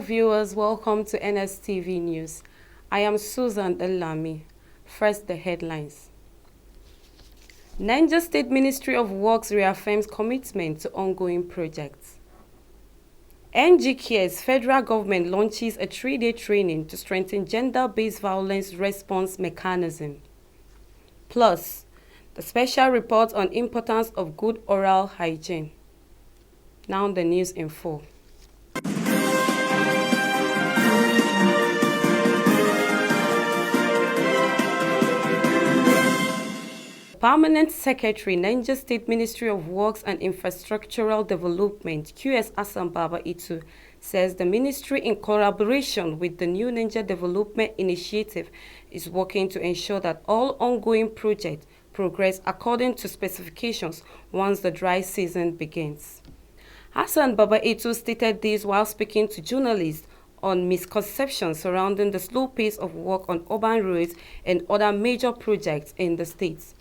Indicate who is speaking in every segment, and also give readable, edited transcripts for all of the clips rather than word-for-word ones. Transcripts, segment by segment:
Speaker 1: viewers, welcome to NSTV News. I am Susan Delami. First, the headlines. Niger State Ministry of Works reaffirms commitment to ongoing projects. NGK's federal government launches a 3-day training to strengthen gender-based violence response mechanism. Plus, the special report on importance of good oral hygiene. Now the news in full. Permanent Secretary, Niger State Ministry of Works and Infrastructural Development, QS Hassan Baba Itu, says the ministry, in collaboration with the New Niger Development Initiative, is working to ensure that all ongoing projects progress according to specifications once the dry season begins. Hassan Baba Itu stated this while speaking to journalists on misconceptions surrounding the slow pace of work on urban roads and other major projects in the states.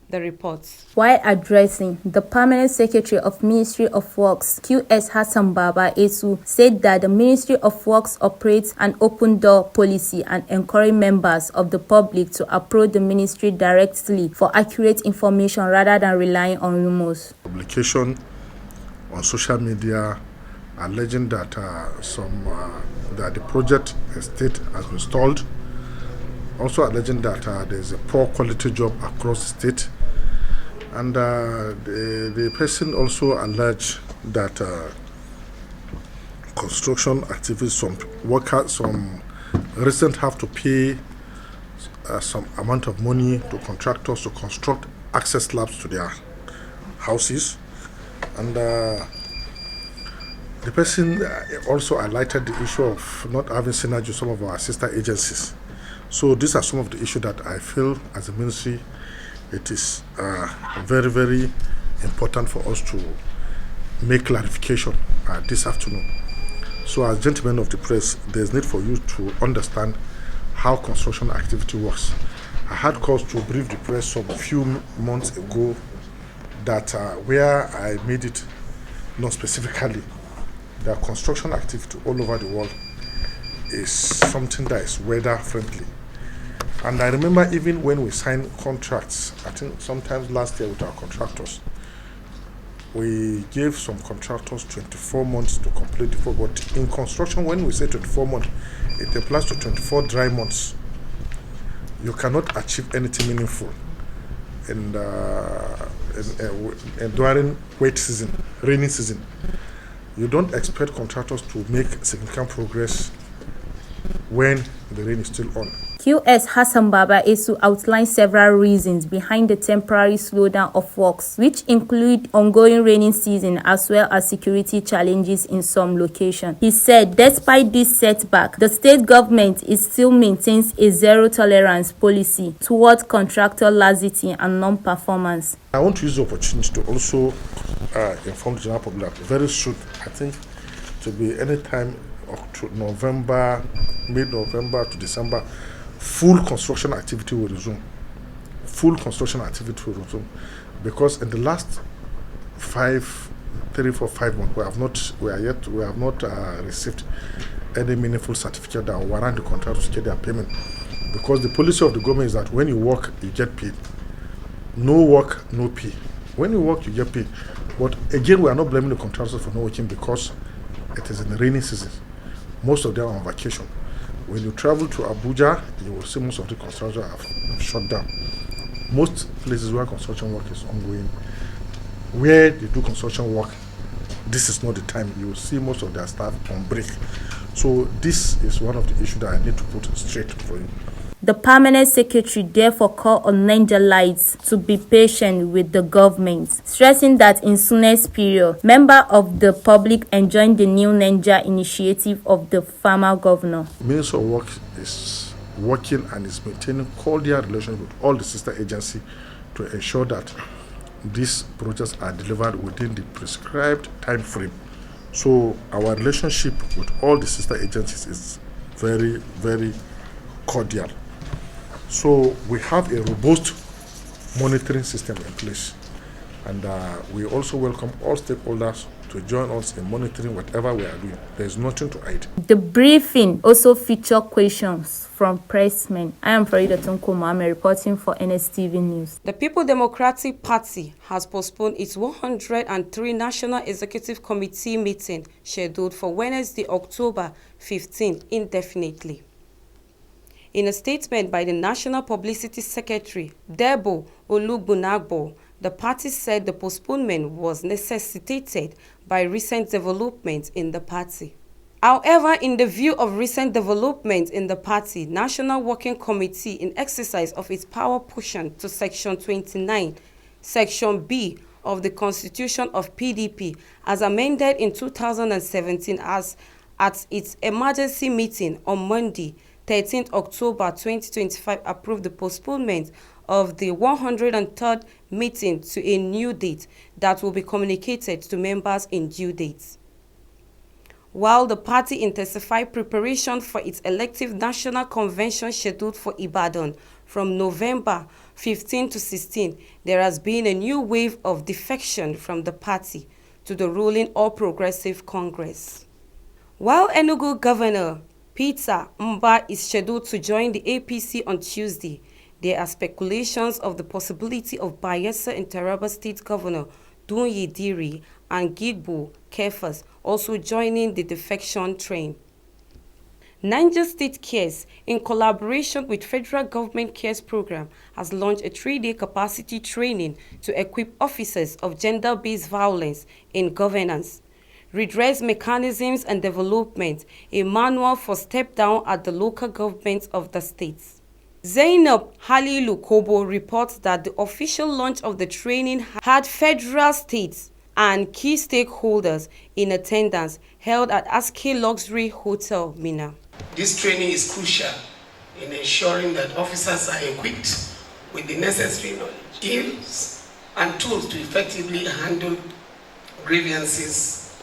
Speaker 1: The reports.
Speaker 2: While addressing, the Permanent Secretary of Ministry of Works, QS Hassan Baba Itu, said that the Ministry of Works operates an open-door policy and encourage members of the public to approach the ministry directly for accurate information rather than relying on rumors.
Speaker 3: Publication on social media alleging that that the project estate has been stalled, also alleging that there is a poor quality job across the state. And the person also alleged that construction activities, some residents have to pay some amount of money to contractors to construct access slabs to their houses. And the person also highlighted the issue of not having synergy with some of our sister agencies. So these are some of the issues that I feel as a ministry it is very, very important for us to make clarification this afternoon. So as gentlemen of the press, there's need for you to understand how construction activity works. I had cause to brief the press some few months ago that where I made it known specifically that construction activity all over the world is something that is weather friendly. And I remember even when we signed contracts, I think sometimes last year with our contractors, we gave some contractors 24 months to complete the work. But in construction, when we say 24 months, it applies to 24 dry months. You cannot achieve anything meaningful and during wet season, rainy season. You don't expect contractors to make significant progress when the rain is still on.
Speaker 2: QS Hassan Baba Itu outlined several reasons behind the temporary slowdown of works, which include ongoing rainy season as well as security challenges in some locations. He said, despite this setback, the state government still maintains a zero-tolerance policy towards contractor laxity and non-performance.
Speaker 3: I want to use the opportunity to also inform the general public that very soon, I think, to be any time November, mid-November to December, full construction activity will resume. Full construction activity will resume, because in the last 3, 4, 5 months, we have not received any meaningful certificate that warrant the contractors to get their payment. Because the policy of the government is that when you work, you get paid. No work, no pay. When you work, you get paid. But again, we are not blaming the contractors for not working because it is in the rainy season. Most of them are on vacation. When you travel to Abuja, you will see most of the construction have shut down. Most places where construction work is ongoing, where they do construction work, this is not the time. You will see most of their staff on break. So this is one of the issues that I need to put straight for you.
Speaker 2: The Permanent Secretary therefore called on Nigerians to be patient with the government, stressing that in soonest period, members of the public enjoying the new Niger initiative of the former governor.
Speaker 3: Minister of Work is working and is maintaining cordial relations with all the sister agencies to ensure that these projects are delivered within the prescribed time frame. So our relationship with all the sister agencies is very, very cordial. So we have a robust monitoring system in place. And we also welcome all stakeholders to join us in monitoring whatever we are doing. There is nothing to hide.
Speaker 2: The briefing also featured questions from pressmen. I am Farida Tunko Mohammed reporting for NSTV News.
Speaker 1: The People Democratic Party has postponed its 103 National Executive Committee meeting scheduled for Wednesday, October 15 indefinitely. In a statement by the National Publicity Secretary, Debo Olugbunagbo, the party said the postponement was necessitated by recent developments in the party. However, in the view of recent developments in the party, National Working Committee, in exercise of its power pursuant to Section 29, Section B of the Constitution of PDP, as amended in 2017, as at its emergency meeting on Monday, 13th October 2025, approved the postponement of the 103rd meeting to a new date that will be communicated to members in due date. While the party intensified preparation for its elective national convention scheduled for Ibadan from November 15 to 16, there has been a new wave of defection from the party to the ruling All Progressive Congress. While Enugu Governor Peter Mba is scheduled to join the APC on Tuesday, there are speculations of the possibility of Bayelsa and Taraba State Governor Dunye Diri and Gigbo Kefas also joining the defection train. Niger State Cares, in collaboration with Federal Government Cares Program, has launched a 3-day capacity training to equip officers of gender-based violence in governance, redress mechanisms and development, a manual for step-down at the local governments of the states. Zainab Halilu Kobo reports that the official launch of the training had federal, states, and key stakeholders in attendance held at Aske Luxury Hotel, Minna.
Speaker 4: This training is crucial in ensuring that officers are equipped with the necessary knowledge, skills, and tools to effectively handle grievances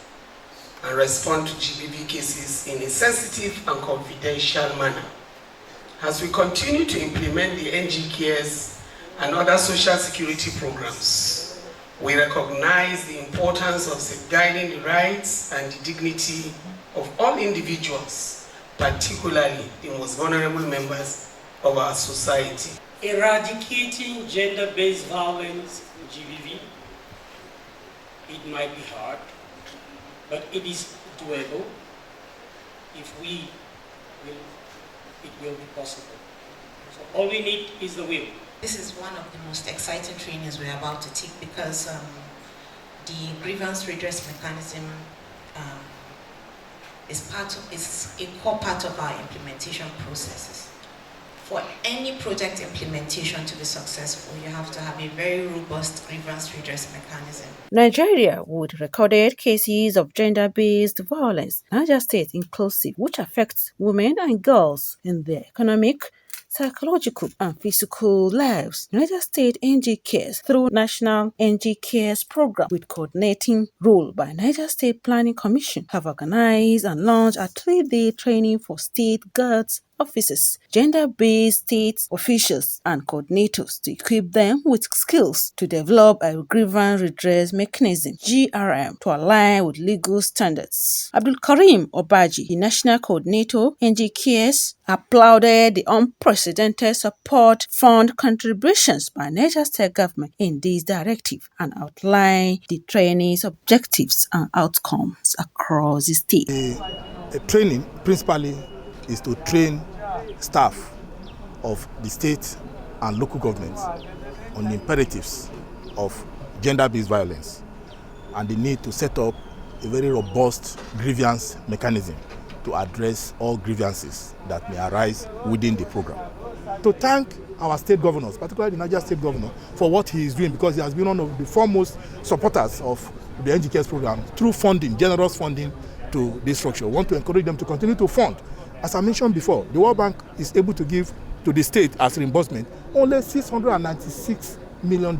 Speaker 4: and respond to GBV cases in a sensitive and confidential manner. As we continue to implement the NG Cares and other social security programs, we recognize the importance of safeguarding the rights and the dignity of all individuals, particularly the most vulnerable members of our society.
Speaker 5: Eradicating gender-based violence in GBV, it might be hard, but it is doable if it will be possible. So all we need is the will.
Speaker 6: This is one of the most exciting trainings we're about to take because the grievance redress mechanism is a core part of our implementation processes. For any project implementation to be successful, you have to have a very robust grievance redress mechanism.
Speaker 7: Nigeria would recorded cases of gender-based violence. Niger State inclusive, which affects women and girls in their economic, psychological and physical lives. Niger State NG Cares, through National NG Cares Program with coordinating role by Niger State Planning Commission, have organized and launched a 3-day training for state guards, officers, gender-based state officials and coordinators to equip them with skills to develop a grievance redress mechanism, GRM, to align with legal standards. Abdul Karim Obaji, the national coordinator, NG Cares, applauded the unprecedented support fund contributions by Niger State government in this directive and outlined the training's objectives and outcomes across the state.
Speaker 8: The training principally is to train staff of the state and local governments on the imperatives of gender-based violence and the need to set up a very robust grievance mechanism to address all grievances that may arise within the program. To thank our state governors, particularly the Niger State Governor, for what he is doing, because he has been one of the foremost supporters of the NGKS program through funding, generous funding to this structure. We want to encourage them to continue to fund. As I mentioned before, the World Bank is able to give to the state as reimbursement only $696 million.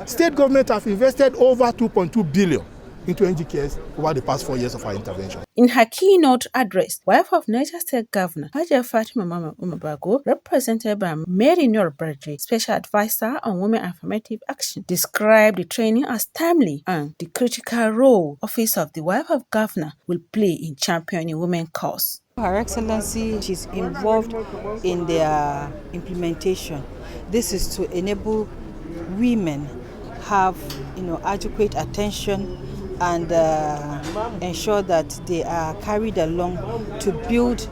Speaker 8: State government have invested over $2.2 billion into NG cares over the past 4 years of our intervention.
Speaker 7: In her keynote address, wife of Niger State Governor Hajiya Fatima Mama Umabago, represented by Mary Nur Bradley, Special Advisor on Women Affirmative Action, described the training as timely and the critical role Office of the Wife of Governor will play in championing women's cause.
Speaker 9: Her Excellency is involved in their implementation. This is to enable women have adequate attention and ensure that they are carried along to build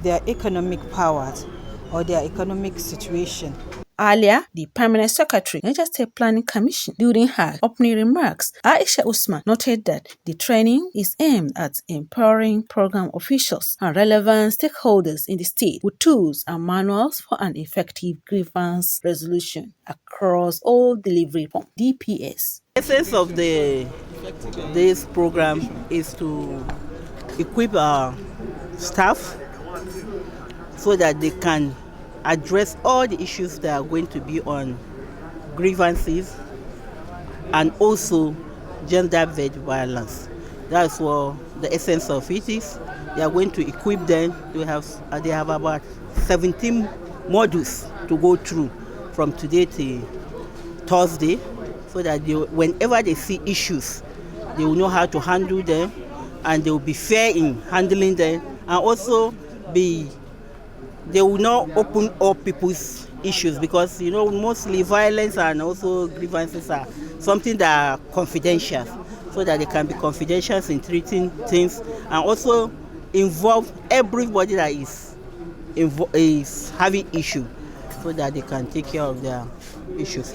Speaker 9: their economic powers or their economic situation.
Speaker 7: Earlier, the Permanent Secretary, Niger State Planning Commission, during her opening remarks, Aisha Usman noted that the training is aimed at empowering program officials and relevant stakeholders in the state with tools and manuals for an effective grievance resolution across all delivery points, DPS.
Speaker 10: The essence of this program is to equip our staff so that they can address all the issues that are going to be on grievances and also gender-based violence. That's what the essence of it is. They are going to equip them. They have about 17 modules to go through from today to Thursday, so that whenever they see issues, they will know how to handle them, and they will be fair in handling them, and also they will not open up people's issues, because mostly violence and also grievances are something that are confidential, so that they can be confidential in treating things, and also involve everybody that is having issue, so that they can take care of their issues.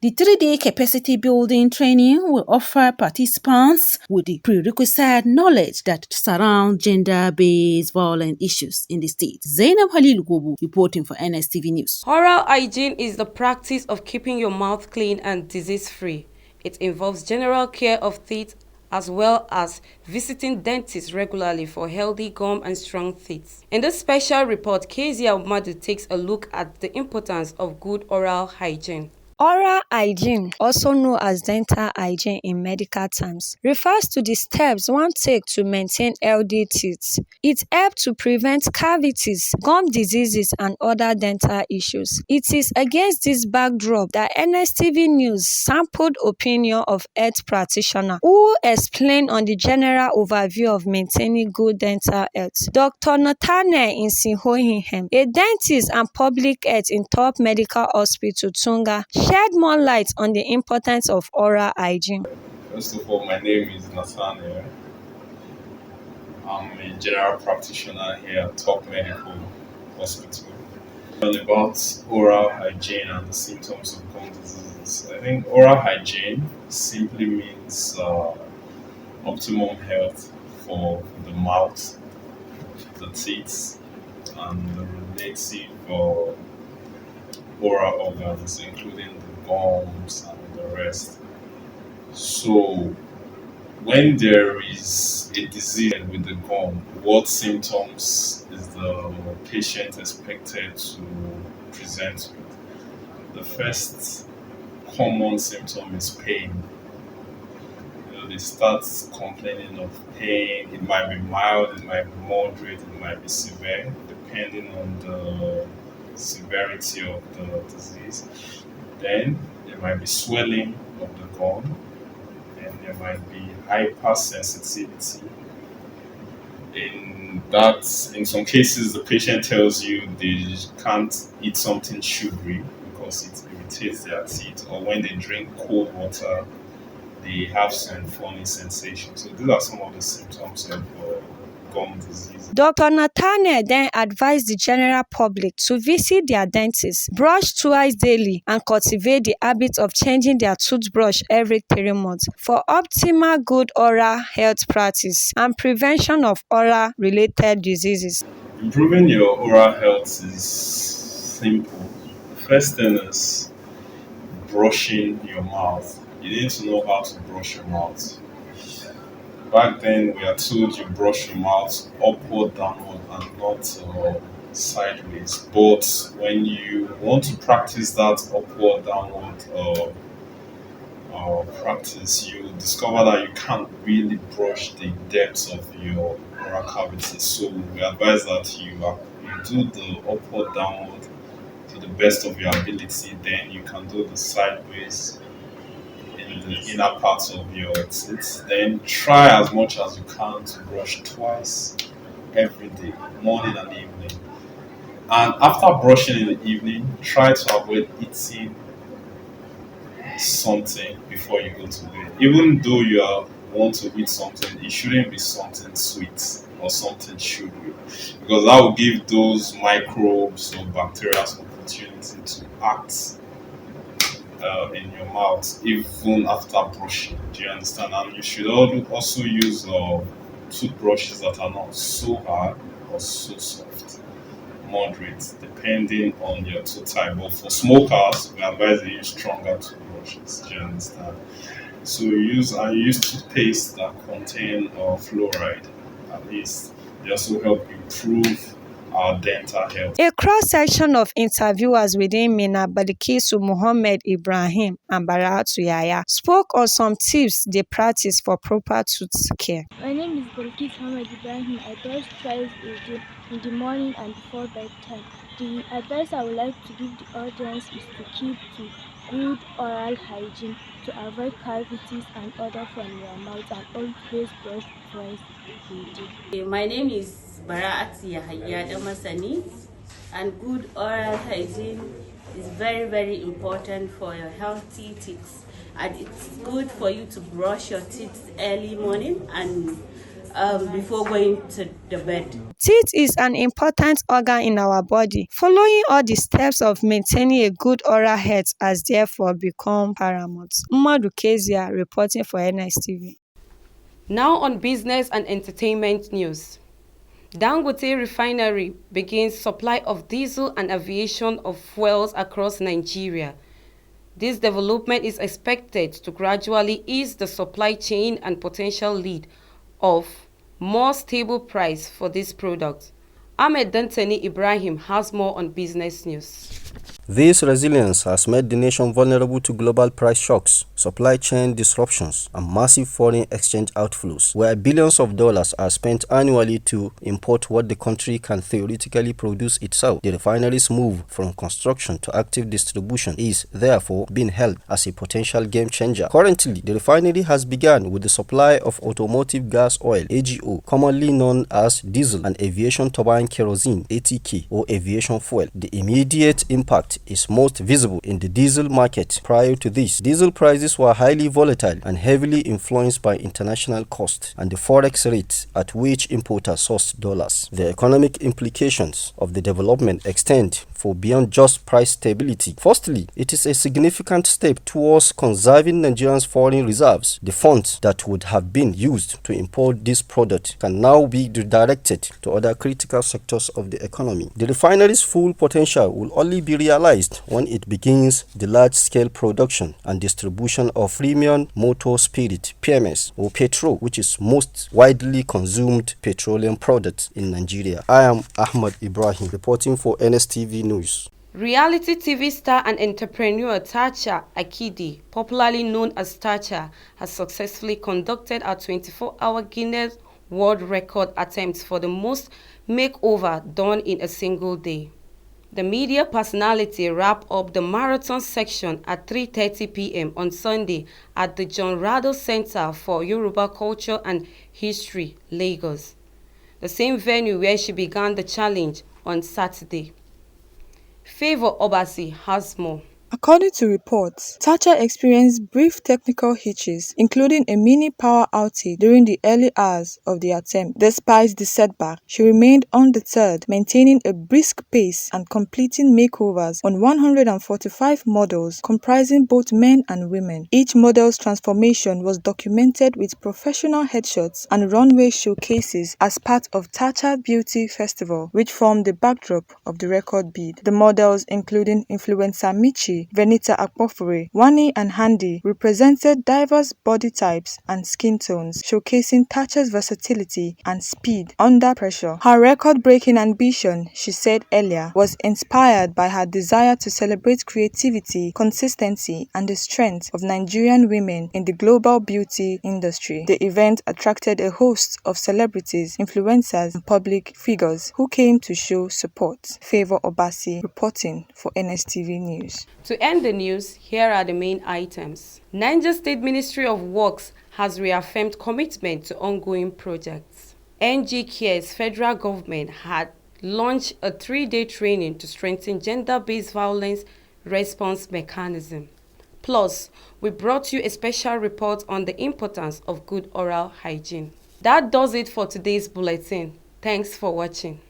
Speaker 7: The 3-day capacity building training will offer participants with the prerequisite knowledge that surround gender-based violent issues in the state. Zainab Halil Gobu reporting for NSTV News.
Speaker 1: Oral hygiene is the practice of keeping your mouth clean and disease-free. It involves general care of teeth as well as visiting dentists regularly for healthy gum and strong teeth. In this special report, Kezia Madu takes a look at the importance of good oral hygiene.
Speaker 11: Oral hygiene, also known as dental hygiene in medical terms, refers to the steps one takes to maintain healthy teeth. It helps to prevent cavities, gum diseases, and other dental issues. It is against this backdrop that NSTV News sampled opinion of health practitioners who explained on the general overview of maintaining good dental health. Dr. Nathaniel Insihohihem, a dentist and public health in Top Medical Hospital, Tunga, shed more light on the importance of oral hygiene.
Speaker 12: First of all, my name is Nathaniel. I'm a general practitioner here at Top Medical Hospital. And about oral hygiene and the symptoms of gum diseases. I think oral hygiene simply means optimum health for the mouth, the teeth, and the relative oral organs, including the gums and the rest. So, when there is a disease with the gum, what symptoms is the patient expected to present with? The first common symptom is pain. They start complaining of pain. It might be mild, it might be moderate, it might be severe, depending on the severity of the disease. Then there might be swelling of the gum, and there might be hypersensitivity. In some cases, the patient tells you they can't eat something sugary because it irritates their teeth, or when they drink cold water, they have some funny sensations. So these are some of the symptoms of gum disease.
Speaker 11: Dr. Nathaniel then advised the general public to visit their dentist, brush twice daily, and cultivate the habit of changing their toothbrush every 3 months for optimal good oral health practice and prevention of oral-related diseases.
Speaker 12: Improving your oral health is simple. The first thing is brushing your mouth. You need to know how to brush your mouth. Back then, we are told you brush your mouth upward, downward, and not sideways. But when you want to practice that upward, downward practice, you discover that you can't really brush the depths of your oral cavity. So we advise that you do the upward downward to the best of your ability. Then you can do the sideways in the inner parts of your teeth. Then try as much as you can to brush twice every day, morning and evening. And after brushing in the evening, try to avoid eating something before you go to bed. Even though want to eat something, it shouldn't be something sweet or something sugary, because that will give those microbes or bacteria some opportunity to act in your mouth even after brushing. Do you understand? And you should also use toothbrushes that are not so hard or so soft, moderate, depending on your tooth type. But for smokers, we advise they use stronger toothbrushes. Do you understand? So I use toothpaste that contain fluoride. At least they also help improve our dental health.
Speaker 11: A cross-section of interviewers within Mina Balikisu Muhammad Ibrahim and Baratu Yaya spoke on some tips they practice for proper tooth care.
Speaker 13: My name is Balkis Muhammad Ibrahim. I brush twice a day, in the morning and before bedtime. The advice I would like to give the audience is to keep to good oral hygiene, to avoid cavities and odor from your mouth, and always brush twice a day.
Speaker 14: My name is Baraat Yahya Damasani, and good oral hygiene is very, very important for your healthy teeth. And it's good for you to brush your teeth early morning and before going to the bed.
Speaker 11: Teeth is an important organ in our body. Following all the steps of maintaining a good oral health has therefore become paramount. Umadu Kezia reporting for NSTV.
Speaker 1: Now on business and entertainment news. Dangote Refinery begins supply of diesel and aviation of fuels across Nigeria. This development is expected to gradually ease the supply chain and potential lead of more stable price for this product. Ahmed Dantani Ibrahim has more on business news.
Speaker 15: This resilience has made the nation vulnerable to global price shocks, supply chain disruptions, and massive foreign exchange outflows, where billions of dollars are spent annually to import what the country can theoretically produce itself. The refinery's move from construction to active distribution is, therefore, being held as a potential game changer. Currently, the refinery has begun with the supply of automotive gas oil, AGO, commonly known as diesel, and aviation turbine kerosene, ATK, or aviation fuel. The immediate impact is most visible in the diesel market. Prior to this, diesel prices were highly volatile and heavily influenced by international costs and the forex rates at which importers sourced dollars. The economic implications of the development extend for beyond just price stability. Firstly, it is a significant step towards conserving Nigeria's foreign reserves. The funds that would have been used to import this product can now be redirected to other critical sectors of the economy. The refinery's full potential will only be realized when it begins the large-scale production and distribution of premium motor spirit, PMS, or petrol, which is most widely consumed petroleum product in Nigeria. I am Ahmed Ibrahim, reporting for NSTV News.
Speaker 1: Reality TV star and entrepreneur Tacha Akidi, popularly known as Tacha, has successfully conducted a 24-hour Guinness World Record attempt for the most makeover done in a single day. The media personality wrapped up the marathon section at 3:30 p.m. on Sunday at the John Rado Center for Yoruba Culture and History, Lagos, the same venue where she began the challenge on Saturday. Favor Obasi has more.
Speaker 16: According to reports, Tacha experienced brief technical hitches, including a mini power outage during the early hours of the attempt. Despite the setback, she remained undeterred, maintaining a brisk pace and completing makeovers on 145 models comprising both men and women. Each model's transformation was documented with professional headshots and runway showcases as part of Tacha Beauty Festival, which formed the backdrop of the record bid. The models, including influencer Michi, Secretary Venita Akpofure, Wani and Handi represented diverse body types and skin tones, showcasing Thatcher's versatility and speed under pressure. Her record-breaking ambition, she said earlier, was inspired by her desire to celebrate creativity, consistency, and the strength of Nigerian women in the global beauty industry. The event attracted a host of celebrities, influencers, and public figures who came to show support. Favor Obasi reporting for NSTV News.
Speaker 1: To end the news, here are the main items. Niger State Ministry of Works has reaffirmed commitment to ongoing projects. NG Cares federal government had launched a 3-day training to strengthen gender-based violence response mechanism. Plus, we brought you a special report on the importance of good oral hygiene. That does it for today's bulletin. Thanks for watching.